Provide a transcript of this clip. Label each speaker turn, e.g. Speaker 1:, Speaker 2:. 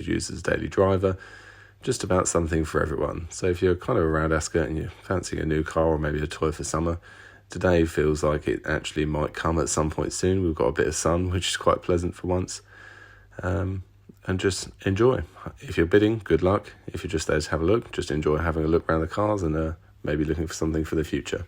Speaker 1: could use as a daily driver. Just about something for everyone. So if you're kind of around Ascot and you're fancying a new car or maybe a toy for summer, today feels like it actually might come at some point soon. We've got a bit of sun, which is quite pleasant for once. And just enjoy. If you're bidding, good luck. If you're just there to have a look, just enjoy having a look around the cars and maybe looking for something for the future.